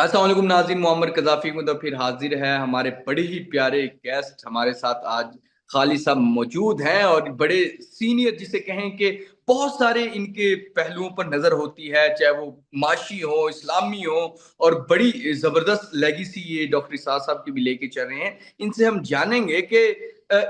السلام علیکم ناظرین، معمر قذافی مدد پھر حاضر ہے۔ ہمارے بڑے ہی پیارے گیسٹ ہمارے ساتھ آج خالد صاحب موجود ہیں، اور بڑے سینئر جسے کہیں کہ بہت سارے ان کے پہلوؤں پر نظر ہوتی ہے، چاہے وہ معاشی ہو، اسلامی ہو، اور بڑی زبردست لیگیسی یہ ڈاکٹر اسحاق صاحب کی بھی لے کے چل رہے ہیں۔ ان سے ہم جانیں گے کہ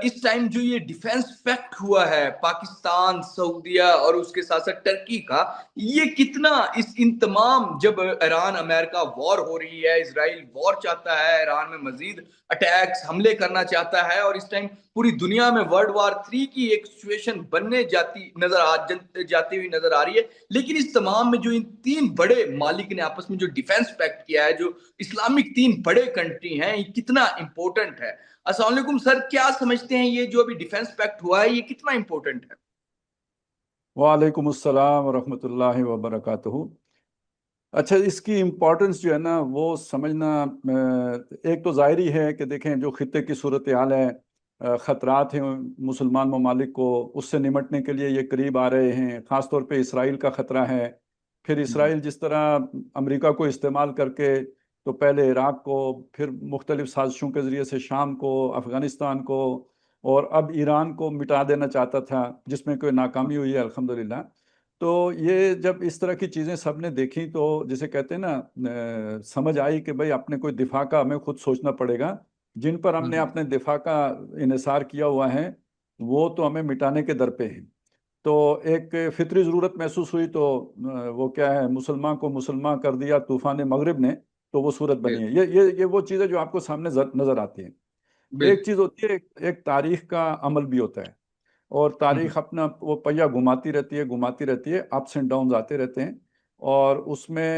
اس ٹائم جو یہ ڈیفنس پیکٹ ہوا ہے پاکستان، سعودیہ اور اس کے ساتھ ساتھ ٹرکی کا، یہ کتنا ان تمام، جب ایران امریکہ وار ہو رہی ہے، اسرائیل وار چاہتا ہے، ایران میں مزید اٹیکس حملے کرنا چاہتا ہے، اور اس ٹائم پوری دنیا میں ورلڈ وار 3 کی ایک سچویشن بننے جاتی ہوئی نظر آ رہی ہے۔ لیکن اس تمام میں جو ان تین بڑے مالک نے آپس میں جو ڈیفنس پیکٹ کیا ہے، جو اسلامک تین بڑے کنٹری ہیں، یہ کتنا امپورٹنٹ ہے؟ السلام علیکم سر، کیا سمجھتے ہیں یہ جو ابھی ڈیفنس پیکٹ ہوا ہے یہ کتنا امپورٹنٹ ہے؟ وعلیکم السلام ورحمۃ اللہ وبرکاتہ۔ اچھا، اس کی امپورٹنس جو ہے نا وہ سمجھنا ایک تو ظاہری ہے کہ دیکھیں جو خطے کی صورتحال ہے، خطرات ہیں مسلمان ممالک کو، اس سے نمٹنے کے لیے یہ قریب آ رہے ہیں۔ خاص طور پہ اسرائیل کا خطرہ ہے۔ پھر اسرائیل جس طرح امریکہ کو استعمال کر کے تو پہلے عراق کو، پھر مختلف سازشوں کے ذریعے سے شام کو، افغانستان کو، اور اب ایران کو مٹا دینا چاہتا تھا، جس میں کوئی ناکامی ہوئی ہے الحمدللہ۔ تو یہ جب اس طرح کی چیزیں سب نے دیکھی تو جسے کہتے ہیں نا، سمجھ آئی کہ بھئی اپنے کوئی دفاع کا ہمیں خود سوچنا پڑے گا۔ جن پر ہم نے اپنے دفاع کا انحصار کیا ہوا ہے وہ تو ہمیں مٹانے کے در پہ ہیں۔ تو ایک فطری ضرورت محسوس ہوئی، تو وہ کیا ہے، مسلمان کو مسلمان کر دیا طوفان مغرب نے، تو وہ صورت بنی ہے۔ یہ وہ چیزیں جو آپ کو سامنے نظر آتی ہیں۔ ایک چیز ہوتی ہے، ایک تاریخ کا عمل بھی ہوتا ہے، اور تاریخ اپنا وہ پہیہ گھماتی رہتی ہے، اپس اینڈ ڈاؤنز آتے رہتے ہیں۔ اور اس میں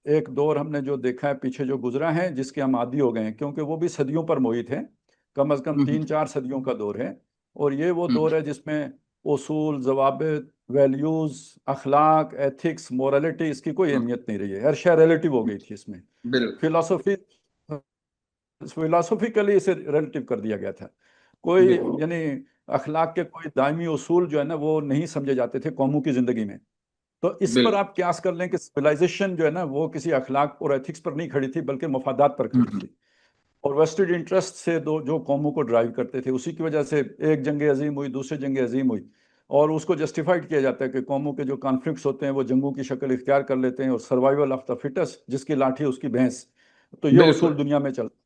ایک دور ہم نے جو دیکھا ہے پیچھے جو گزرا ہے، جس کے ہم عادی ہو گئے ہیں، کیونکہ وہ بھی صدیوں پر محیط ہے، کم از کم 3-4 صدیوں کا دور ہے۔ اور یہ وہ دور ہے جس میں اصول، ضوابط، ویلیوز، اخلاق، ایتھکس، مورالٹی، اس کی کوئی اہمیت نہیں رہی ہے۔ ہر شے ریلیٹیو ہو گئی تھی اس میں۔ فلاسفیکلی اسے ریلیٹیو کر دیا گیا تھا۔ کوئی یعنی اخلاق کے کوئی دائمی اصول جو ہے نا وہ نہیں سمجھے جاتے تھے قوموں کی زندگی میں۔ تو اس پر آپ قیاس کر لیں کہ سویلائزیشن جو ہے نا وہ کسی اخلاق اور ایتھکس پر نہیں کھڑی تھی، بلکہ مفادات پر کھڑی تھی، اور ویسٹڈ انٹرسٹ سے جو قوموں کو ڈرائیو کرتے تھے۔ اسی کی وجہ سے ایک جنگ عظیم ہوئی، دوسری جنگ عظیم ہوئی، اور اس کو جسٹیفائڈ کیا جاتا ہے کہ قوموں کے جو کانفلکٹس ہوتے ہیں وہ جنگوں کی شکل اختیار کر لیتے ہیں، اور سروائیول آف دا فٹسٹ، جس کی لاٹھی اس کی بھینس۔ تو یہ اصول دنیا میں چلتا ہے۔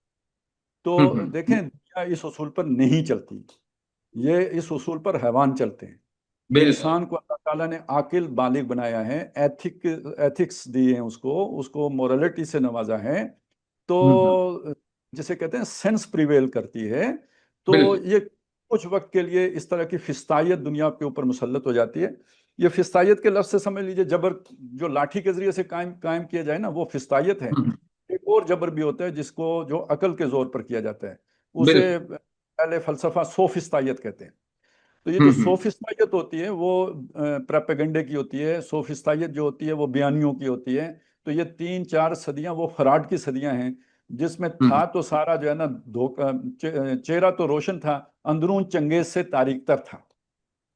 تو دیکھیں، دنیا اس اصول پر نہیں چلتی، یہ اس اصول پر حیوان چلتے ہیں۔ انسان کو اللہ تعالیٰ نے عاقل بالغ بنایا ہے، ایتھکس دی ہیں، اس کو مورالٹی سے نوازا ہے، تو جسے کہتے ہیں سینس پریویل کرتی ہے۔ تو یہ کچھ وقت کے لیے اس طرح کی فسطائیت دنیا کے اوپر مسلط ہو جاتی ہے۔ یہ فسطائیت کے لفظ سے سمجھ لیجئے، جبر جو لاٹھی کے ذریعے سے قائم کیا جائے نا، وہ فسطائیت ہے۔ ایک اور جبر بھی ہوتا ہے جو عقل کے زور پر کیا جاتا ہے، اسے پہلے فلسفہ سوفسطائیت کہتے ہیں۔ تو یہ جو سوفسطائیت ہوتی ہے وہ پراپیگنڈے کی ہوتی ہے، سوفسطائیت جو ہوتی ہے وہ بیانیوں کی ہوتی ہے۔ تو یہ 3-4 صدیاں وہ فراڈ کی صدیاں ہیں، جس میں تھا تو سارا جو ہے نا چہرہ تو روشن تھا، اندرون چنگیز سے تاریک تر تھا۔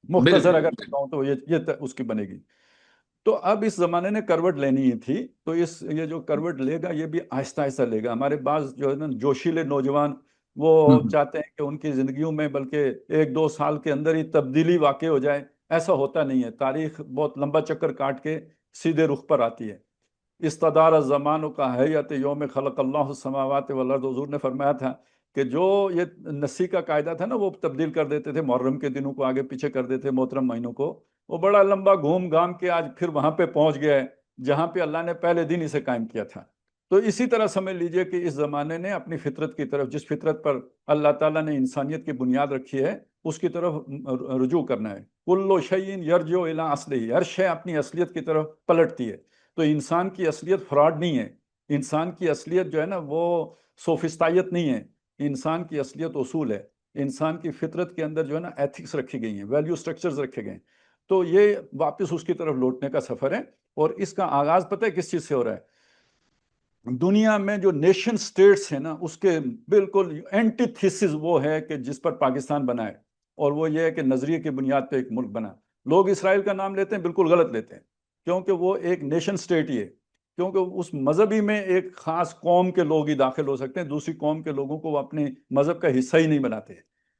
مختصر اگر کہوں تو یہ اس کی بنے گی۔ تو اب اس زمانے نے کروٹ لینی ہی تھی، تو یہ جو کروٹ لے گا یہ بھی آہستہ آہستہ لے گا۔ ہمارے بعض جو ہے نا جوشیلے نوجوان وہ چاہتے ہیں کہ ان کی زندگیوں میں بلکہ 1-2 سال کے اندر ہی تبدیلی واقع ہو جائے۔ ایسا ہوتا نہیں ہے، تاریخ بہت لمبا چکر کاٹ کے سیدھے رخ پر آتی ہے۔ استدار الزمان کا حیات یوم خلق اللہ السماوات والارض، حضور نے فرمایا تھا کہ جو یہ نسی کا قاعدہ تھا نا، وہ تبدیل کر دیتے تھے، محرم کے دنوں کو آگے پیچھے کر دیتے، محترم مہینوں کو، وہ بڑا لمبا گھوم گھام کے آج پھر وہاں پہ پہنچ گیا ہے جہاں پہ اللہ نے پہلے دن اسے قائم کیا تھا۔ تو اسی طرح سمجھ لیجئے کہ اس زمانے نے اپنی فطرت کی طرف، جس فطرت پر اللہ تعالیٰ نے انسانیت کی بنیاد رکھی ہے، اس کی طرف رجوع کرنا ہے۔ کل شیء یرجع الی اصلہ، ہر شے اپنی اصلیت کی طرف پلٹتی ہے۔ تو انسان کی اصلیت فراڈ نہیں ہے، انسان کی اصلیت جو ہے نا وہ سوفسطائیت نہیں ہے، انسان کی اصلیت اصول ہے۔ انسان کی فطرت کے اندر جو ہے نا ایتھکس رکھی گئی ہیں، ویلیو سٹرکچرز رکھے گئے ہیں۔ تو یہ واپس اس کی طرف لوٹنے کا سفر ہے، اور اس کا آغاز پتہ ہے کس چیز سے ہو رہا ہے؟ دنیا میں جو نیشن سٹیٹس ہیں نا، اس کے بالکل اینٹی تھیسس وہ ہے کہ جس پر پاکستان بنا ہے، اور وہ یہ ہے کہ نظریے کی بنیاد پہ ایک ملک بنا۔ لوگ اسرائیل کا نام لیتے ہیں، بالکل غلط لیتے ہیں، کیونکہ وہ ایک نیشن سٹیٹ ہی ہے۔ کیونکہ اس مذہبی میں ایک خاص قوم کے لوگ ہی داخل ہو سکتے ہیں، دوسری قوم کے لوگوں کو وہ اپنے مذہب کا حصہ ہی نہیں بناتے.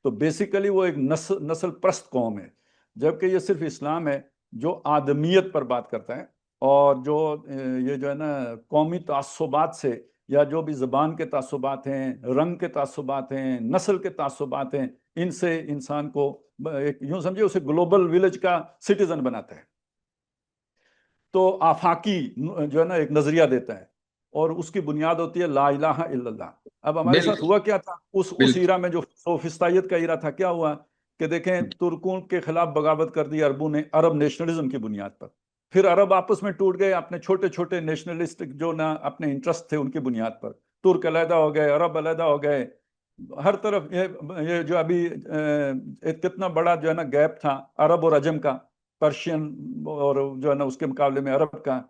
تو بیسیکلی وہ ایک نسل پرست قوم ہے، جبکہ یہ صرف اسلام ہے جو آدمیت پر بات کرتا ہے، اور جو یہ جو ہے نا قومی تعصبات سے، یا جو بھی زبان کے تعصبات ہیں، رنگ کے تعصبات ہیں، نسل کے تعصبات ہیں، ان سے انسان کو ایک یوں سمجھے اسے گلوبل ولیج کا سٹیزن بناتا ہے. تو آفاقی جو ہے نا ایک نظریہ دیتا ہے، اور اس کی بنیاد ہوتی ہے لا الہ الا اللہ. اب ہمارے ساتھ بالکل ہوا کیا تھا اس بالکل ایرا میں، جو سوفسطائیت کا ایرا تھا، کیا ہوا کہ دیکھیں ترکوں کے خلاف بغاوت کر دی عربوں نے عرب نیشنلزم کی بنیاد پر. پھر عرب آپس میں ٹوٹ گئے اپنے چھوٹے چھوٹے نیشنلسٹ جو نا اپنے انٹرسٹ تھے ان کی بنیاد پر. ترک علیحدہ ہو گئے، عرب علیحدہ ہو گئے، ہر طرف یہ جو ابھی ایک کتنا بڑا جو ہے نا گیپ تھا عرب اور عجم کا، پرشین اور جو ہے نا اس کے مقابلے میں عرب کا.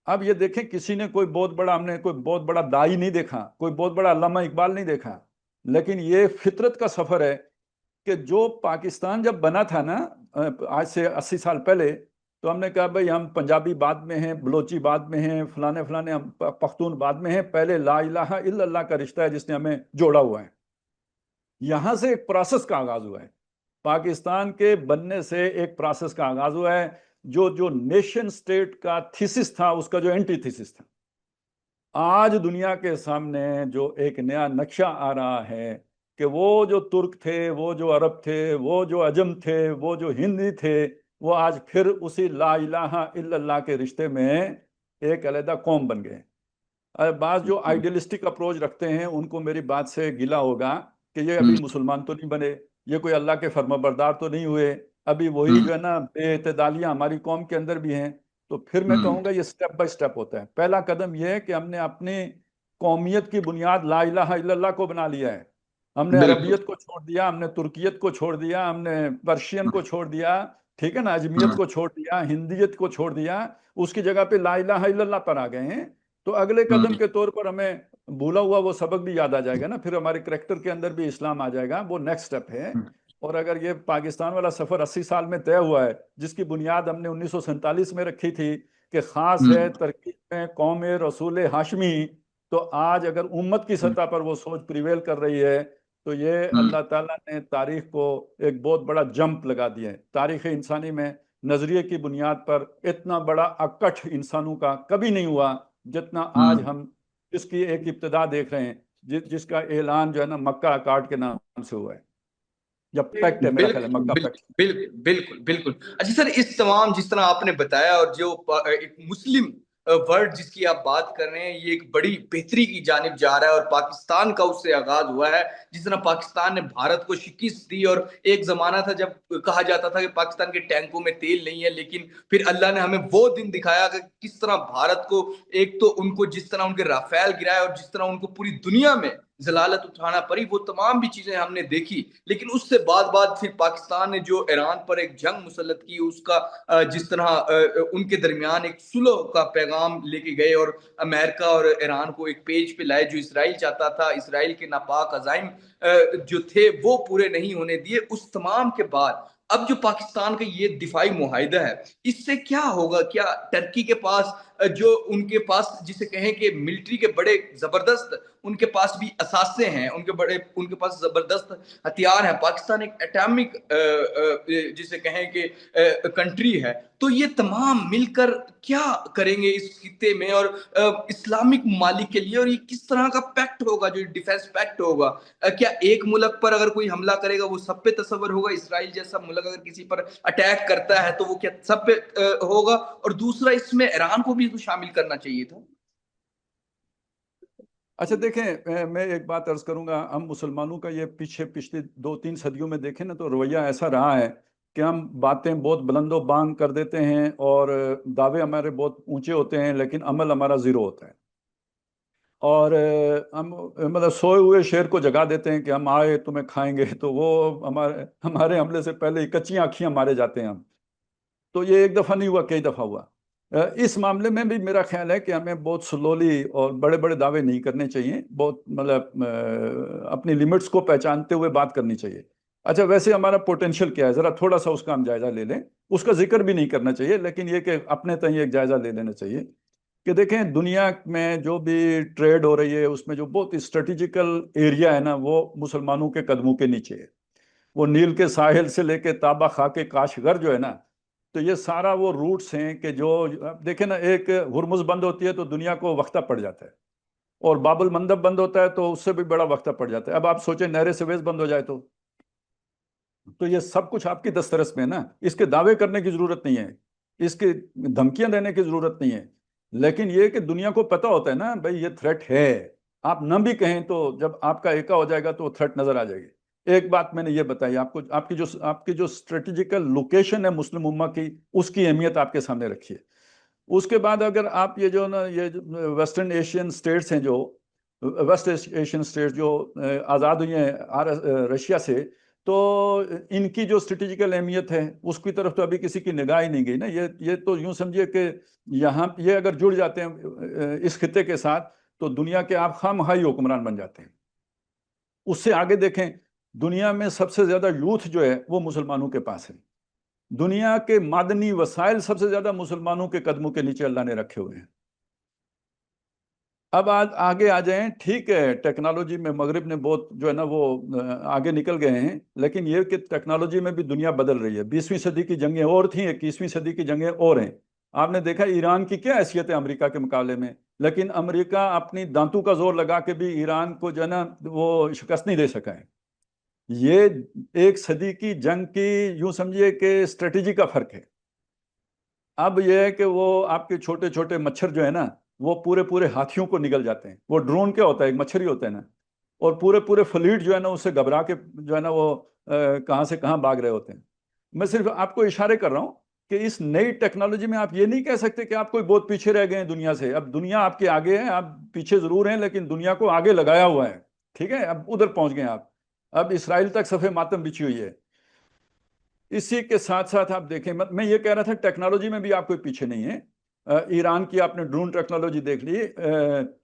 اب یہ دیکھیں کسی نے کوئی بہت بڑا، ہم نے کوئی بہت بڑا دائی نہیں دیکھا، کوئی بہت بڑا علامہ اقبال نہیں دیکھا، لیکن یہ فطرت کا سفر ہے کہ جو پاکستان جب بنا تھا نا آج سے 80 سال پہلے، تو ہم نے کہا بھائی ہم پنجابی بعد میں ہیں، بلوچی بعد میں ہیں، فلانے فلانے، ہم پختون بعد میں ہیں، پہلے لا الہ الا اللہ کا رشتہ ہے جس نے ہمیں جوڑا ہوا ہے. یہاں سے ایک پروسیس کا آغاز ہوا ہے، پاکستان کے بننے سے ایک پروسیس کا آغاز ہوا ہے، جو نیشن سٹیٹ کا تھیسس تھا اس کا جو اینٹی تھیسس تھا. آج دنیا کے سامنے جو ایک نیا نقشہ آ رہا ہے کہ وہ جو ترک تھے، وہ جو عرب تھے، وہ جو عجم تھے، وہ جو ہندی تھے، وہ آج پھر اسی لا الہ الا اللہ کے رشتے میں ایک علیحدہ قوم بن گئے. بعض جو آئیڈیلسٹک اپروچ رکھتے ہیں ان کو میری بات سے گلا ہوگا کہ یہ ابھی مسلمان تو نہیں بنے، یہ کوئی اللہ کے فرما بردار تو نہیں ہوئے، ابھی وہی جو ہے نا بے اعتدالیاں ہماری قوم کے اندر بھی ہیں. تو پھر میں کہوں گا یہ سٹیپ بائی سٹیپ ہوتا ہے. پہلا قدم یہ ہے کہ ہم نے اپنی قومیت کی بنیاد لا الہ الا اللہ کو بنا لیا ہے. ہم نے بالکل عربیت کو چھوڑ دیا، ہم نے ترکیت کو چھوڑ دیا، ہم نے پرشین کو چھوڑ دیا، ٹھیک ہے نا، اجمیت کو چھوڑ دیا، ہندیت کو چھوڑ دیا، اس کی جگہ پہ لا الہ الا اللہ پر آ گئے ہیں. تو اگلے قدم کے طور پر ہمیں بھولا ہوا وہ سبق بھی یاد آ جائے گا نا، پھر ہمارے کریکٹر کے اندر بھی اسلام آ جائے گا، وہ نیکسٹ سٹیپ ہے. اور اگر یہ پاکستان والا سفر 80 سال میں طے ہوا ہے، جس کی بنیاد ہم نے 1947 میں رکھی تھی کہ خاص ہے ترکیب میں قوم رسول ہاشمی، تو آج اگر امت کی سطح پر وہ سوچ پریویل کر رہی ہے تو یہ اللہ تعالیٰ نے تاریخ کو ایک بہت بڑا جمپ لگا دیا ہے. تاریخ انسانی میں نظریے کی بنیاد پر اتنا بڑا اکٹھ انسانوں کا کبھی نہیں ہوا جتنا آج ہم اس کی ایک ابتدا دیکھ رہے ہیں، جس کا اعلان جو ہے نا مکہ اکارڈ کے نام سے ہوا ہے، یا پیکٹ ہے، میرا خیال ہے مکہ پیکٹ. بالکل بالکل بالکل. اچھا سر، اس تمام جس طرح آپ نے بتایا، اور جو ایک مسلم ورڈ جس کی آپ بات کر رہے ہیں، یہ ایک بڑی بہتری کی جانب جا رہا ہے، اور پاکستان کا اس سے آغاز ہوا ہے. جس طرح پاکستان نے بھارت کو شکست دی، اور ایک زمانہ تھا جب کہا جاتا تھا کہ پاکستان کے ٹینکوں میں تیل نہیں ہے، لیکن پھر اللہ نے ہمیں وہ دن دکھایا کہ کس طرح بھارت کو، ایک تو ان کو جس طرح ان کے رافیل گرائے، اور جس طرح ان کو پوری دنیا میں ضلالت اٹھانا پڑی، وہ تمام بھی چیزیں ہم نے دیکھی. لیکن اس سے بعد پھر پاکستان نے جو ایران پر ایک جنگ مسلط کی، اس کا جس طرح ان کے درمیان ایک صلح کا پیغام لے کے گئے، اور امریکہ اور ایران کو ایک پیج پہ لائے. جو اسرائیل چاہتا تھا، اسرائیل کے ناپاک عزائم جو تھے وہ پورے نہیں ہونے دیے. اس تمام کے بعد اب جو پاکستان کا یہ دفاعی معاہدہ ہے، اس سے کیا ہوگا؟ کیا ٹرکی کے پاس، جو ان کے پاس جسے کہیں کہ ملٹری کے بڑے زبردست ان کے پاس بھی اثاثے ہیں، ان کے پاس زبردست ہتھیار ہیں، پاکستان ایک ایٹامک جسے کہیں کہ کنٹری ہے، تو یہ تمام مل کر کیا کریں گے اس خطے میں اور اسلامک ممالک کے لیے؟ اور یہ کس طرح کا پیکٹ ہوگا جو ڈیفینس پیکٹ ہوگا؟ کیا ایک ملک پر اگر کوئی حملہ کرے گا وہ سب پہ تصور ہوگا؟ اسرائیل جیسا ملک اگر کسی پر اٹیک کرتا ہے تو وہ کیا سب پہ ہوگا؟ اور دوسرا، اس میں ایران کو بھی تو شامل کرنا چاہیے تھا. اچھا دیکھیں، میں ایک بات عرض کروں گا، ہم مسلمانوں کا یہ پچھلی 2-3 صدیوں میں دیکھیں نا تو رویہ ایسا رہا ہے کہ ہم باتیں بہت بلند و بانگ کر دیتے ہیں، اور دعوے ہمارے بہت اونچے ہوتے ہیں، لیکن عمل ہمارا زیرو ہوتا ہے. اور ہم مطلب سوئے ہوئے شیر کو جگا دیتے ہیں کہ ہم آئے تمہیں کھائیں گے، تو وہ ہمارے حملے سے پہلے ہی کچی آنکھیاں مارے جاتے ہیں ہم. تو یہ ایک دفعہ نہیں ہوا، کئی دفعہ ہوا. اس معاملے میں بھی میرا خیال ہے کہ ہمیں بہت سلولی اور بڑے بڑے دعوے نہیں کرنے چاہیے، بہت مطلب اپنی لیمٹس کو پہچانتے ہوئے بات کرنی چاہیے. اچھا ویسے ہمارا پوٹینشیل کیا ہے، ذرا تھوڑا سا اس کا ہم جائزہ لے لیں. اس کا ذکر بھی نہیں کرنا چاہیے، لیکن یہ کہ اپنے تئیں ایک جائزہ لے لینا چاہیے کہ دیکھیں دنیا میں جو بھی ٹریڈ ہو رہی ہے اس میں جو بہت اسٹریٹجیکل ایریا ہے نا وہ مسلمانوں کے قدموں کے نیچے ہے. وہ نیل کے ساحل سے لے کے تابا خاک کاشغر جو ہے نا، تو یہ سارا وہ روٹس ہیں کہ جو دیکھیں نا، ایک ہرمز بند ہوتی ہے تو دنیا کو وقتہ پڑ جاتا ہے، اور باب المندب بند ہوتا ہے تو اس سے بھی بڑا وقتہ پڑ جاتا ہے. اب آپ سوچیں نہر سویز بند ہو جائے تو یہ سب کچھ آپ کی دسترس میں ہے نا. اس کے دعوے کرنے کی ضرورت نہیں ہے، اس کی دھمکیاں دینے کی ضرورت نہیں ہے، لیکن یہ کہ دنیا کو پتہ ہوتا ہے نا بھائی یہ تھریٹ ہے. آپ نہ بھی کہیں تو جب آپ کا ایکا ہو جائے گا تو وہ تھریٹ نظر آ جائے گی. ایک بات میں نے یہ بتائی آپ کو، آپ کی جو اسٹریٹجیکل لوکیشن ہے مسلم امہ کی، اس کی اہمیت آپ کے سامنے رکھی ہے. اس کے بعد اگر آپ یہ جو نا یہ ویسٹرن ایشین سٹیٹس ہیں، جو ویسٹ ایشین سٹیٹس جو آزاد ہوئی ہیں رشیا سے، تو ان کی جو اسٹریٹجیکل اہمیت ہے اس کی طرف تو ابھی کسی کی نگاہ ہی نہیں گئی نا. یہ تو یوں سمجھیے کہ یہاں یہ اگر جڑ جاتے ہیں اس خطے کے ساتھ تو دنیا کے آپ خواہ مخواہ حکمران بن جاتے ہیں. اس سے آگے دیکھیں، دنیا میں سب سے زیادہ یوتھ جو ہے وہ مسلمانوں کے پاس ہے. دنیا کے معدنی وسائل سب سے زیادہ مسلمانوں کے قدموں کے نیچے اللہ نے رکھے ہوئے ہیں. اب آگے آ جائیں، ٹھیک ہے ٹیکنالوجی میں مغرب نے بہت جو ہے نا وہ آگے نکل گئے ہیں، لیکن یہ کہ ٹیکنالوجی میں بھی دنیا بدل رہی ہے. 20ویں صدی کی جنگیں اور تھیں، 21ویں صدی کی جنگیں اور ہیں. آپ نے دیکھا ایران کی کیا حیثیت ہے امریکہ کے مقابلے میں، لیکن امریکہ اپنی دانتوں کا زور لگا کے بھی ایران کو جو ہے نا وہ شکست نہیں دے سکا ہے. یہ ایک صدی کی جنگ کی یوں سمجھیے کہ اسٹریٹجی کا فرق ہے. اب یہ ہے کہ وہ آپ کے چھوٹے چھوٹے مچھر جو ہے نا وہ پورے پورے ہاتھیوں کو نگل جاتے ہیں. وہ ڈرون کیا ہوتا ہے، ایک مچھر ہی ہوتا ہے نا، اور پورے پورے فلیٹ جو ہے نا اس سے گھبرا کے جو ہے نا وہ کہاں سے کہاں بھاگ رہے ہوتے ہیں. میں صرف آپ کو اشارے کر رہا ہوں کہ اس نئی ٹیکنالوجی میں آپ یہ نہیں کہہ سکتے کہ آپ کوئی بہت پیچھے رہ گئے ہیں دنیا سے. اب دنیا آپ کے آگے ہے، آپ پیچھے ضرور ہیں لیکن دنیا کو آگے لگایا ہوا ہے. ٹھیک ہے، اب ادھر پہنچ گئے آپ. اب اسرائیل تک صفحے ماتم بچھی ہوئی ہے. اسی کے ساتھ ساتھ آپ دیکھیں، میں یہ کہہ رہا تھا ٹیکنالوجی میں بھی آپ کوئی پیچھے نہیں ہے. ایران کی آپ نے ڈرون ٹیکنالوجی دیکھ لی.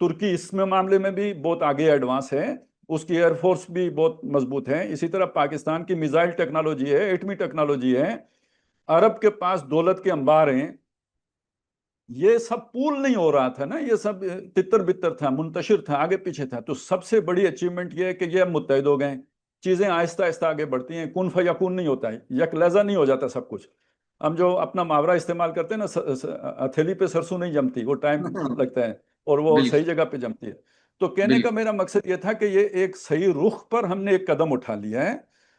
ترکی اس میں معاملے میں بھی بہت آگے ایڈوانس ہے، اس کی ایئر فورس بھی بہت مضبوط ہے. اسی طرح پاکستان کی میزائل ٹیکنالوجی ہے، ایٹمی ٹیکنالوجی ہے. عرب کے پاس دولت کے انبار ہیں. یہ سب پول نہیں ہو رہا تھا نا، یہ سب تتر بتر تھا، منتشر تھا، آگے پیچھے تھا. تو سب سے بڑی اچیومنٹ یہ ہے کہ یہ اب متحد ہو گئے. چیزیں آہستہ آہستہ آگے بڑھتی ہیں، کن فیکون نہیں ہوتا ہے، یک لہجہ نہیں ہو جاتا سب کچھ. ہم جو اپنا محاورہ استعمال کرتے ہیں نا، ہتھیلی پہ سرسوں نہیں جمتی، وہ ٹائم لگتا ہے اور وہ بالکل صحیح جگہ پہ جمتی ہے. تو کہنے کا بالکل. میرا مقصد یہ تھا کہ یہ ایک صحیح رخ پر ہم نے ایک قدم اٹھا لیا ہے.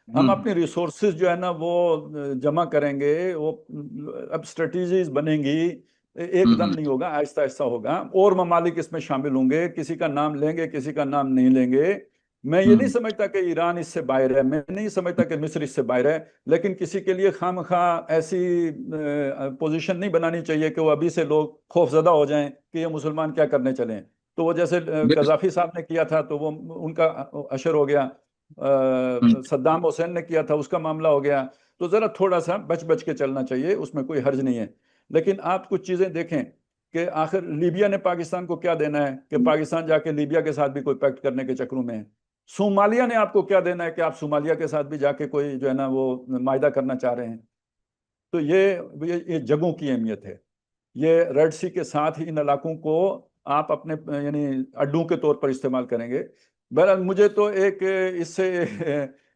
ہم اپنی ریسورسز جو ہے نا وہ جمع کریں گے، وہ اب اسٹریٹجیز بنیں گی. ایک دم نہیں ہوگا، آہستہ آہستہ ہوگا. اور ممالک اس میں شامل ہوں گے، کسی کا نام لیں گے کسی کا نام نہیں لیں گے. میں یہ نہیں سمجھتا کہ ایران اس سے باہر ہے، میں نہیں سمجھتا کہ مصر اس سے باہر ہے، لیکن کسی کے لیے خواہ مخواہ ایسی پوزیشن نہیں بنانی چاہیے کہ وہ ابھی سے لوگ خوف زدہ ہو جائیں کہ یہ مسلمان کیا کرنے چلیں. تو وہ جیسے قذافی صاحب نے کیا تھا تو وہ ان کا اشر ہو گیا، صدام حسین نے کیا تھا اس کا معاملہ ہو گیا. تو ذرا تھوڑا سا بچ بچ کے چلنا چاہیے، اس میں کوئی حرج نہیں ہے. لیکن آپ کچھ چیزیں دیکھیں کہ آخر لیبیا نے پاکستان کو کیا دینا ہے کہ پاکستان جا کے لیبیا کے ساتھ بھی کوئی پیکٹ کرنے کے چکروں میں ہے. صومالیہ نے آپ کو کیا دینا ہے کہ آپ صومالیہ کے ساتھ بھی جا کے کوئی جو ہے نا وہ معاہدہ کرنا چاہ رہے ہیں. تو یہ جگہوں کی اہمیت ہے. یہ ریڈ سی کے ساتھ ہی ان علاقوں کو آپ اپنے یعنی اڈوں کے طور پر استعمال کریں گے. بہرحال مجھے تو ایک اس سے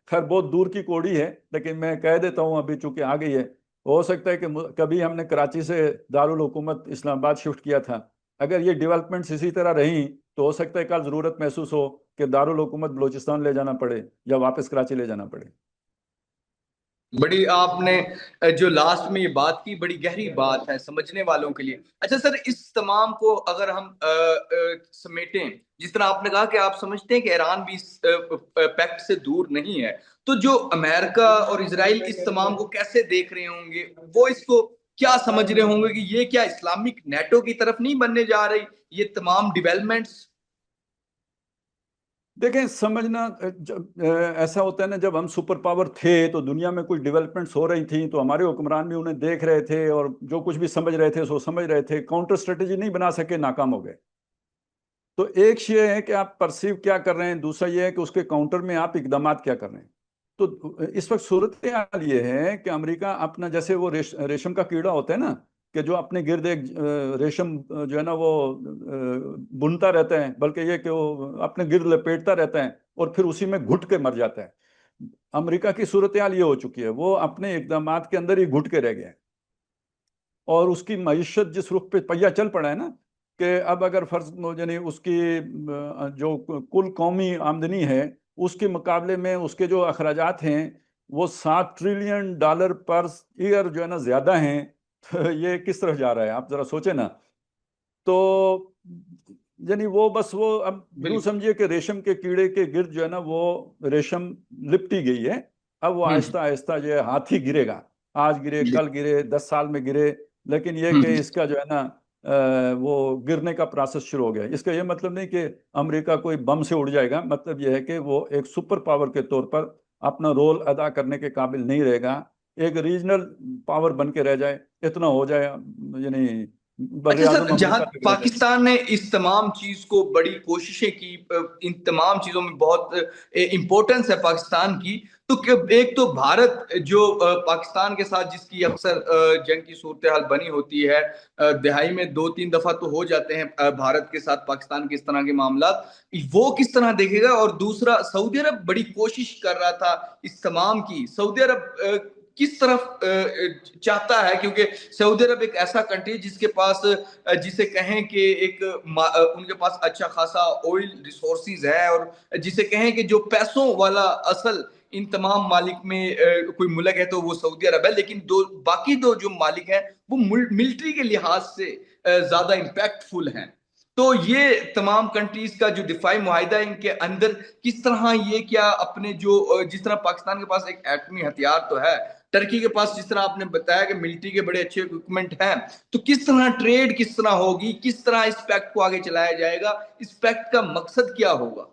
خیر بہت دور کی کوڑی ہے، لیکن میں کہہ دیتا ہوں ابھی چونکہ آ گئی ہے. ہو سکتا ہے کہ کبھی ہم نے کراچی سے دارالحکومت اسلام آباد شفٹ کیا تھا، اگر یہ ڈیولپمنٹس اسی طرح رہیں تو ہو سکتا ہے کل ضرورت محسوس ہو کہ دارالحکومت بلوچستان لے جانا پڑے یا واپس کراچی لے جانا پڑے. بڑی آپ نے جو لاسٹ میں یہ بات کی بڑی گہری بات ہے سمجھنے والوں کے لیے. اچھا سر، اس تمام کو اگر ہم سمیٹیں، جس طرح آپ نے کہا کہ آپ سمجھتے ہیں کہ ایران بھی اس پیکٹ سے دور نہیں ہے، تو جو امریکہ اور اسرائیل اس تمام کو کیسے دیکھ رہے ہوں گے؟ وہ اس کو کیا سمجھ رہے ہوں گے کہ یہ کیا اسلامک نیٹو کی طرف نہیں بننے جا رہی یہ تمام ڈیولپمنٹس؟ دیکھیں سمجھنا ایسا ہوتا ہے نا، جب ہم سپر پاور تھے تو دنیا میں کچھ ڈیولپمنٹس ہو رہی تھیں تو ہمارے حکمران بھی انہیں دیکھ رہے تھے اور جو کچھ بھی سمجھ رہے تھے سو سمجھ رہے تھے. کاؤنٹر اسٹریٹجی نہیں بنا سکے، ناکام ہو گئے. تو ایک یہ ہے کہ آپ پرسیو کیا کر رہے ہیں، دوسرا یہ ہے کہ اس کے کاؤنٹر میں آپ اقدامات کیا کر رہے ہیں. تو اس وقت صورتحال یہ ہے کہ امریکہ اپنا جیسے وہ ریشم کا کیڑا ہوتا ہے نا، کہ جو اپنے گرد ایک ریشم جو ہے نا وہ بنتا رہتا ہے، بلکہ یہ کہ وہ اپنے گرد لپیٹتا رہتا ہے اور پھر اسی میں گھٹ کے مر جاتا ہے۔ امریکہ کی صورتحال یہ ہو چکی ہے، وہ اپنے اقدامات کے اندر ہی گھٹ کے رہ گئے ہیں، اور اس کی معیشت جس رخ پہ پہیہ چل پڑا ہے نا، کہ اب اگر فرض یعنی اس کی جو کل قومی آمدنی ہے اس کے مقابلے میں اس کے جو اخراجات ہیں وہ $7 ٹریلین پر ایئر جو ہے نا زیادہ ہیں، تو یہ کس طرح جا رہا ہے آپ ذرا سوچیں نا۔ تو یعنی وہ بس وہ اب یوں بالکل۔ سمجھیے کہ ریشم کے کیڑے کے گرد جو ہے نا وہ ریشم لپٹی گئی ہے، اب وہ ہوں آہستہ آہستہ جو ہے ہاتھ ہی گرے گا، آج گرے کل گرے 10 سال میں گرے، لیکن یہ ہوں کہ اس کا جو ہے نا وہ گرنے کا پروسیس شروع ہو گیا۔ اس کا یہ مطلب نہیں کہ امریکہ کوئی بم سے اڑ جائے گا، مطلب یہ ہے کہ وہ ایک سپر پاور کے طور پر اپنا رول ادا کرنے کے قابل نہیں رہے گا، ایک ریجنل پاور بن کے رہ جائے، اتنا ہو جائے، یعنی بر اچھا اعظم سر، جہاں امریکہ تک رہ جائے۔ پاکستان نے اس تمام چیز کو بڑی کوششیں کی، ان تمام چیزوں میں بہت امپورٹنس ہے پاکستان کی، تو ایک تو بھارت جو پاکستان کے ساتھ جس کی اکثر جنگ کی صورتحال بنی ہوتی ہے، دہائی میں 2-3 دفعہ تو ہو جاتے ہیں بھارت کے ساتھ پاکستان کے اس طرح کے معاملات، وہ کس طرح دیکھے گا؟ اور دوسرا، سعودی عرب بڑی کوشش کر رہا تھا اس تمام کی، سعودی عرب کس طرف چاہتا ہے؟ کیونکہ سعودی عرب ایک ایسا کنٹری جس کے پاس جسے کہیں کہ ایک ان کے پاس اچھا خاصا آئل ریسورسز ہے، اور جسے کہیں کہ جو پیسوں والا اصل ان تمام مالک میں کوئی ملک ہے تو وہ سعودی عرب ہے، لیکن باقی دو جو مالک ہیں وہ ملٹری کے لحاظ سے زیادہ امپیکٹ فل ہیں۔ تو یہ تمام کنٹریز کا جو دفاعی معاہدہ ہے، ان کے اندر کس طرح یہ کیا اپنے جو جس طرح پاکستان کے پاس ایک ایٹمی ہتھیار تو ہے، ٹرکی کے پاس جس طرح آپ نے بتایا کہ ملٹری کے بڑے اچھے اکوپمنٹ ہیں، تو کس طرح ٹریڈ کس طرح ہوگی، کس طرح اس پیکٹ کو آگے چلایا جائے گا، اس پیکٹ کا مقصد کیا ہوگا؟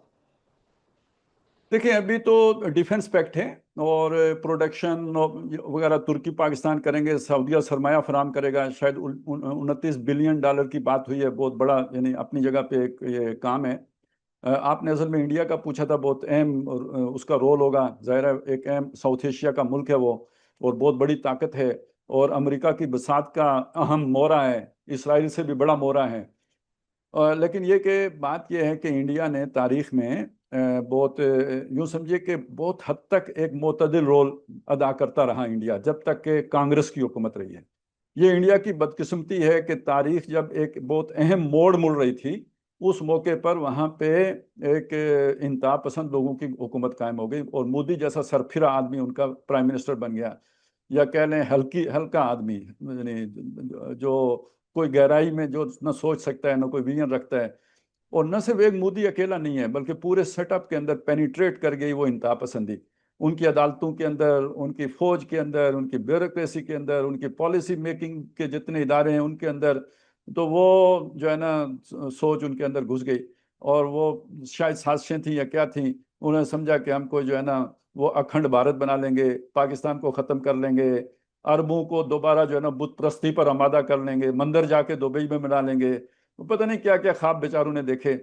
دیکھیں ابھی تو ڈیفنس پیکٹ ہے، اور پروڈکشن وغیرہ ترکی پاکستان کریں گے، سعودیہ سرمایہ فراہم کرے گا، شاید $29 بلین کی بات ہوئی ہے، بہت بڑا یعنی اپنی جگہ پہ ایک یہ کام ہے۔ آپ نے اصل میں انڈیا کا پوچھا تھا، بہت اہم اس کا رول ہوگا، ظاہر ہے ایک اہم ساؤتھ ایشیا کا ملک ہے وہ، اور بہت بڑی طاقت ہے، اور امریکہ کی بساط کا اہم مورا ہے، اسرائیل سے بھی بڑا مورا ہے۔ لیکن یہ کہ بات یہ ہے کہ انڈیا نے تاریخ میں بہت یوں سمجھے کہ بہت حد تک ایک معتدل رول ادا کرتا رہا انڈیا، جب تک کہ کانگریس کی حکومت رہی ہے۔ یہ انڈیا کی بدقسمتی ہے کہ تاریخ جب ایک بہت اہم موڑ مڑ رہی تھی، اس موقع پر وہاں پہ ایک انتہا پسند لوگوں کی حکومت قائم ہو گئی، اور مودی جیسا سرفرا آدمی ان کا پرائم منسٹر بن گیا، یا کہہ لیں ہلکا آدمی، یعنی جو کوئی گہرائی میں جو نہ سوچ سکتا ہے نہ کوئی ویژن رکھتا ہے۔ اور نہ صرف ایک مودی اکیلا نہیں ہے، بلکہ پورے سیٹ اپ کے اندر پینیٹریٹ کر گئی وہ انتہا پسندی، ان کی عدالتوں کے اندر، ان کی فوج کے اندر، ان کی بیوروکریسی کے اندر، ان کی پالیسی میکنگ کے جتنے ادارے ہیں ان کے اندر، تو وہ جو ہے نا سوچ ان کے اندر گھس گئی، اور وہ شاید سازشیں تھیں یا کیا تھیں، انہوں نے سمجھا کہ ہم کو جو ہے نا وہ اکھنڈ بھارت بنا لیں گے، پاکستان کو ختم کر لیں گے، عربوں کو دوبارہ جو ہے نا بت پرستی پر آمادہ کر لیں گے، مندر جا کے دبئی میں ملا لیں گے، پتہ نہیں کیا کیا خواب بیچاروں نے دیکھے۔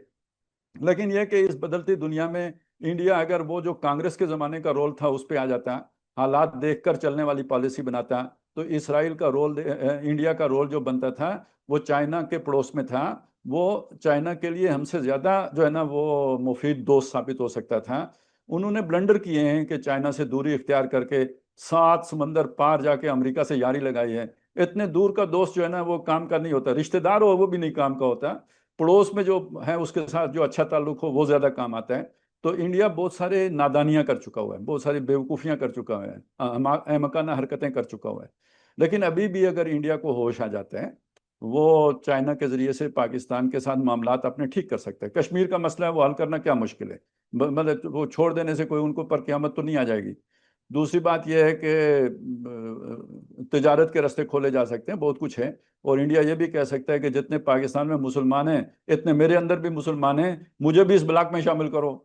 لیکن یہ کہ اس بدلتی دنیا میں انڈیا اگر وہ جو کانگریس کے زمانے کا رول تھا اس پہ آ جاتا، حالات دیکھ کر چلنے والی پالیسی بناتا، تو اسرائیل کا رول، انڈیا کا رول جو بنتا تھا وہ چائنا کے پڑوس میں تھا، وہ چائنا کے لیے ہم سے زیادہ جو ہے نا وہ مفید دوست ثابت ہو سکتا تھا۔ انہوں نے بلنڈر کیے ہیں کہ چائنا سے دوری اختیار کر کے 7 سمندر پار جا کے امریکہ سے یاری لگائی ہے۔ اتنے دور کا دوست جو ہے نا وہ کام کا نہیں ہوتا، رشتہ دار ہو وہ بھی نہیں کام کا ہوتا، پڑوس میں جو ہے اس کے ساتھ جو اچھا تعلق ہو وہ زیادہ کام آتا ہے۔ تو انڈیا بہت سارے نادانیاں کر چکا ہوا ہے، بہت ساری بیوقوفیاں کر چکا ہوا ہے، احمقانہ حرکتیں کر چکا ہوا ہے۔ لیکن ابھی بھی اگر انڈیا کو ہوش آ جاتا ہے، وہ چائنا کے ذریعے سے پاکستان کے ساتھ معاملات اپنے ٹھیک کر سکتا ہے۔ کشمیر کا مسئلہ ہے وہ حل کرنا کیا مشکل ہے، مطلب وہ چھوڑ دینے سے کوئی ان کو پر قیامت تو نہیں آ جائے گی۔ دوسری بات یہ ہے کہ تجارت کے راستے کھولے جا سکتے ہیں، بہت کچھ ہے، اور انڈیا یہ بھی کہہ سکتا ہے کہ جتنے پاکستان میں مسلمان ہیں اتنے میرے اندر بھی مسلمان ہیں، مجھے بھی اس بلاک میں شامل کرو۔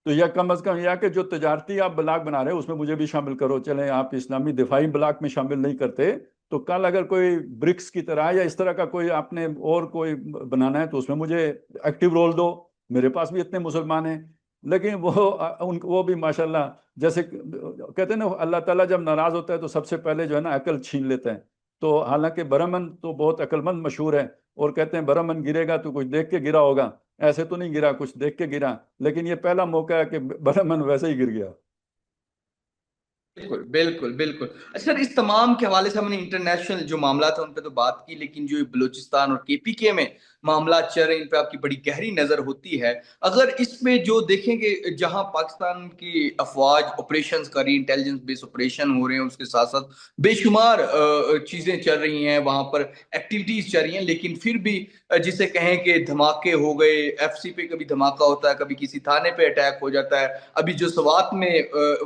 تو یہ کم از کم یہ کہ جو تجارتی آپ بلاک بنا رہے ہیں اس میں مجھے بھی شامل کرو۔ چلیں آپ اسلامی دفاعی بلاک میں شامل نہیں کرتے تو کل اگر کوئی برکس کی طرح یا اس طرح کا کوئی آپ نے اور کوئی بنانا ہے تو اس میں مجھے ایکٹیو رول دو، میرے پاس بھی اتنے مسلمان ہیں۔ لیکن وہ بھی ماشاءاللہ جیسے کہتے ہیں نا، اللہ تعالیٰ جب ناراض ہوتا ہے تو سب سے پہلے جو ہے نا عقل چھین لیتا ہے، تو حالانکہ برہمن تو بہت عقلمند مشہور ہے، اور کہتے ہیں برہمن گرے گا تو کچھ دیکھ کے گرا ہوگا، ایسے تو نہیں گرا، کچھ دیکھ کے گرا، لیکن یہ پہلا موقع ہے کہ برہمن ویسے ہی گر گیا۔ بالکل بالکل بالکل۔ اچھا سر، اس تمام کے حوالے سے ہم نے انٹرنیشنل جو معاملات ہیں ان پہ تو بات کی، لیکن جو بلوچستان اور کے پی کے میں معاملات چل رہے ہیں ان پہ آپ کی بڑی گہری نظر ہوتی ہے۔ اگر اس میں جو دیکھیں گے جہاں پاکستان کی افواج آپریشنز کر رہی ہیں، انٹیلیجنس بیس آپریشن ہو رہے ہیں، اس کے ساتھ ساتھ بے شمار چیزیں چل رہی ہیں وہاں پر، ایکٹیویٹیز چل رہی ہیں، لیکن پھر بھی جسے کہیں کہ دھماکے ہو گئے، ایف سی پہ کبھی دھماکہ ہوتا ہے، کبھی کسی تھانے پہ اٹیک ہو جاتا ہے، ابھی جو سوات میں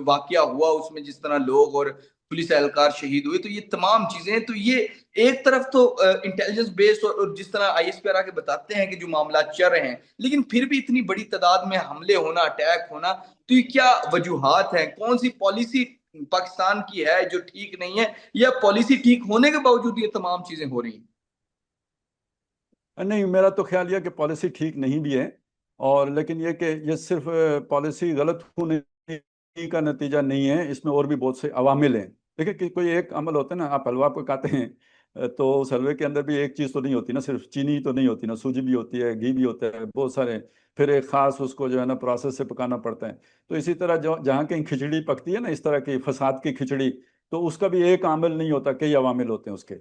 واقعہ ہوا اس میں جس طرح لوگ اور پولیس اہلکار شہید ہوئے، تو یہ تمام چیزیں، تو یہ ایک طرف تو انٹیلیجنس بیسڈ اور جس طرح آئی ایس پی آر آ کے بتاتے ہیں کہ جو معاملات چل رہے ہیں، لیکن پھر بھی اتنی بڑی تعداد میں حملے ہونا، اٹیک ہونا، تو یہ کیا وجوہات ہیں؟ کون سی پالیسی پاکستان کی ہے جو ٹھیک نہیں ہے، یا پالیسی ٹھیک ہونے کے باوجود یہ تمام چیزیں ہو رہی ہیں؟ نہیں، میرا تو خیال یہ کہ پالیسی ٹھیک نہیں بھی ہے، اور لیکن یہ کہ یہ صرف پالیسی غلط ہونے کا نتیجہ نہیں ہے، اس میں اور بھی بہت سے عوامل ہیں۔ دیکھیں کہ کوئی ایک عمل ہوتا ہے نا، آپ حلوہ پکاتے ہیں تو اس حلوے کے اندر بھی ایک چیز تو نہیں ہوتی نا، صرف چینی تو نہیں ہوتی نا، سوجی بھی ہوتی ہے، گھی بھی ہوتا ہے، بہت سارے، پھر ایک خاص اس کو جو ہے نا پروسیس سے پکانا پڑتا ہے۔ تو اسی طرح جہاں کہیں کھچڑی پکتی ہے نا، اس طرح کی فساد کی کھچڑی، تو اس کا بھی ایک عامل نہیں ہوتا، کئی عوامل ہوتے ہیں اس کے۔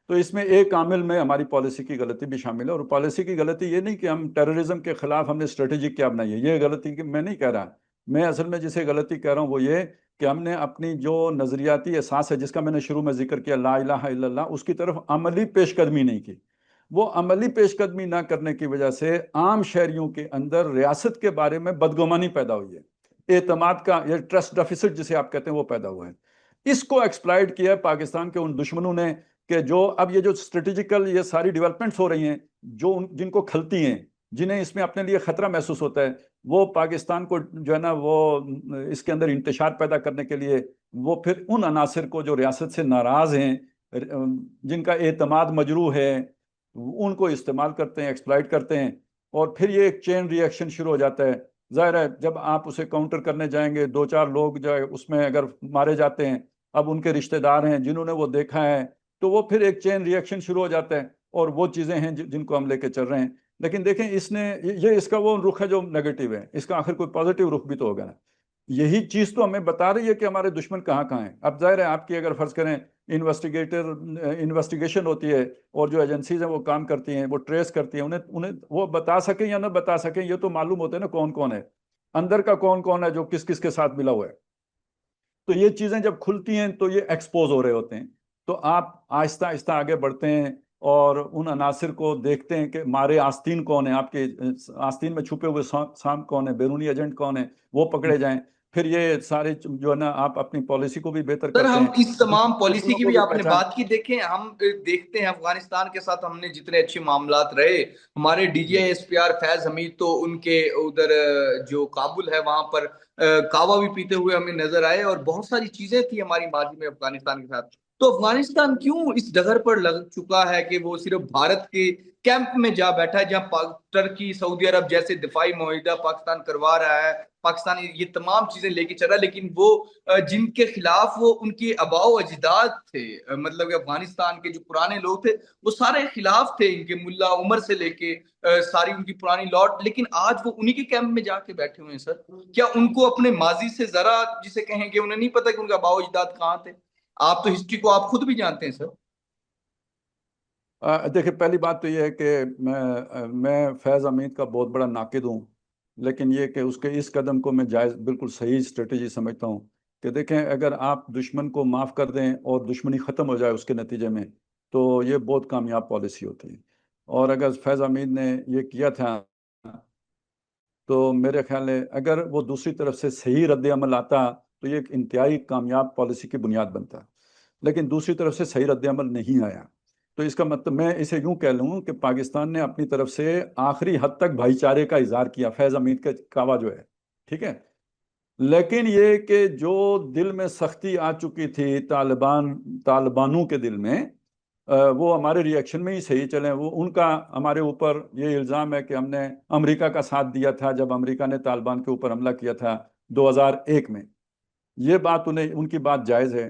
تو اس میں ایک عامل میں ہماری پالیسی کی غلطی بھی شامل ہے، اور پالیسی کی غلطی یہ نہیں کہ ہم ٹیررزم کے خلاف ہم نے اسٹریٹجی کیا بنائی ہے، یہ غلطی کہ میں نہیں کہہ رہا، میں اصل میں جسے غلطی کہہ رہا ہوں وہ یہ کہ ہم نے اپنی جو نظریاتی اساس ہے، جس کا میں نے شروع میں ذکر کیا، لا الہ الا اللہ، اس کی طرف عملی پیش قدمی نہیں کی۔ وہ عملی پیش قدمی نہ کرنے کی وجہ سے عام شہریوں کے اندر ریاست کے بارے میں بدگمانی پیدا ہوئی ہے، اعتماد کا یہ ٹرسٹ ڈیفیسٹ جسے آپ کہتے ہیں وہ پیدا ہوا ہے۔ اس کو ایکسپلائٹ کیا ہے پاکستان کے ان دشمنوں نے، کہ جو اب یہ جو اسٹریٹجیکل یہ ساری ڈیولپمنٹس ہو رہی ہیں، جن کو کھلتی ہیں، جنہیں اس میں اپنے لیے خطرہ محسوس ہوتا ہے، وہ پاکستان کو جو ہے نا وہ اس کے اندر انتشار پیدا کرنے کے لیے وہ پھر ان عناصر کو جو ریاست سے ناراض ہیں، جن کا اعتماد مجروح ہے، ان کو استعمال کرتے ہیں، ایکسپلائٹ کرتے ہیں، اور پھر یہ ایک چین ری ایکشن شروع ہو جاتا ہے۔ ظاہر ہے جب آپ اسے کاؤنٹر کرنے جائیں گے، دو چار لوگ جو ہے اس میں اگر مارے جاتے ہیں، اب ان کے رشتہ دار ہیں جنہوں نے وہ دیکھا ہے، تو وہ پھر ایک چین ری ایکشن شروع ہو جاتا ہے، اور وہ چیزیں ہیں جن کو ہم لے کے چل رہے ہیں۔ لیکن دیکھیں یہ اس کا وہ رخ ہے جو نیگیٹو ہے، اس کا آخر کوئی پازیٹیو رخ بھی تو ہوگا نا۔ یہی چیز تو ہمیں بتا رہی ہے کہ ہمارے دشمن کہاں کہاں ہیں۔ اب ظاہر ہے آپ کی اگر فرض کریں انویسٹیگیشن ہوتی ہے، اور جو ایجنسیز ہیں وہ کام کرتی ہیں، وہ ٹریس کرتی ہیں، انہیں وہ بتا سکیں یا نہ بتا سکیں، یہ تو معلوم ہوتا ہے نا کون کون ہے اندر کا، کون کون ہے جو کس کس کے ساتھ ملا ہوا ہے۔ تو یہ چیزیں جب کھلتی ہیں تو یہ ایکسپوز ہو رہے ہوتے ہیں، تو آپ آہستہ آہستہ آگے بڑھتے ہیں اور ان عناصر کو دیکھتے ہیں کہ مارے آستین کون ہیں، آپ کے آستین میں چھپے ہوئے سانپ کون ہیں، بیرونی ایجنٹ کون ہیں، وہ پکڑے جائیں۔ پھر یہ سارے جو ہے نا آپ اپنی پالیسی کو بھی بہتر سر، کرتے ہم ہیں، اس تمام پالیسی دشمنوں کی کو بھی بھی آپ نے پہچان۔ بات کی، دیکھیں ہم دیکھتے ہیں افغانستان کے ساتھ ہم نے جتنے اچھے معاملات رہے، ہمارے D G I S P R Faiz Hameed تو ان کے ادھر جو کابل ہے وہاں پر کعوہ بھی پیتے ہوئے ہمیں نظر آئے، اور بہت ساری چیزیں تھی ہماری ماضی میں افغانستان کے ساتھ۔ تو افغانستان کیوں اس ڈگر پر لگ چکا ہے کہ وہ صرف بھارت کے کیمپ میں جا بیٹھا ہے، جہاں ترکی، سعودی عرب جیسے دفاعی معاہدہ پاکستان کروا رہا ہے، پاکستان یہ تمام چیزیں لے کے چل رہا ہے، لیکن وہ جن کے خلاف وہ ان کے آباء و اجداد تھے، مطلب کہ افغانستان کے جو پرانے لوگ تھے وہ سارے خلاف تھے ان کے، ملا عمر سے لے کے ساری ان کی پرانی لاٹ، لیکن آج وہ انہی کے کیمپ میں جا کے بیٹھے ہوئے ہیں۔ سر، کیا ان کو اپنے ماضی سے ذرا جسے کہیں کہ انہیں نہیں پتا کہ ان کا آباء و اجداد کہاں تھے؟ آپ تو ہسٹری کو آپ خود بھی جانتے ہیں سر۔ دیکھیں پہلی بات تو یہ ہے کہ میں فیض حمید کا بہت بڑا ناقد ہوں، لیکن یہ کہ اس کے اس قدم کو میں جائز، بالکل صحیح اسٹریٹجی سمجھتا ہوں کہ دیکھیں اگر آپ دشمن کو معاف کر دیں اور دشمنی ختم ہو جائے اس کے نتیجے میں، تو یہ بہت کامیاب پالیسی ہوتی ہے۔ اور اگر فیض حمید نے یہ کیا تھا تو میرے خیال ہے اگر وہ دوسری طرف سے صحیح رد عمل آتا تو یہ ایک انتہائی کامیاب پالیسی کی بنیاد بنتا، لیکن دوسری طرف سے صحیح رد عمل نہیں آیا۔ تو اس کا مطلب میں اسے یوں کہہ لوں کہ پاکستان نے اپنی طرف سے آخری حد تک بھائی چارے کا اظہار کیا، فیض حمید کا کعوہ جو ہے، ٹھیک ہے، لیکن یہ کہ جو دل میں سختی آ چکی تھی طالبانوں کے دل میں، وہ ہمارے ری ایکشن میں ہی صحیح چلیں۔ وہ ان کا ہمارے اوپر یہ الزام ہے کہ ہم نے امریکہ کا ساتھ دیا تھا جب امریکہ نے طالبان کے اوپر حملہ کیا تھا 2001 میں۔ یہ بات ان کی بات جائز ہے،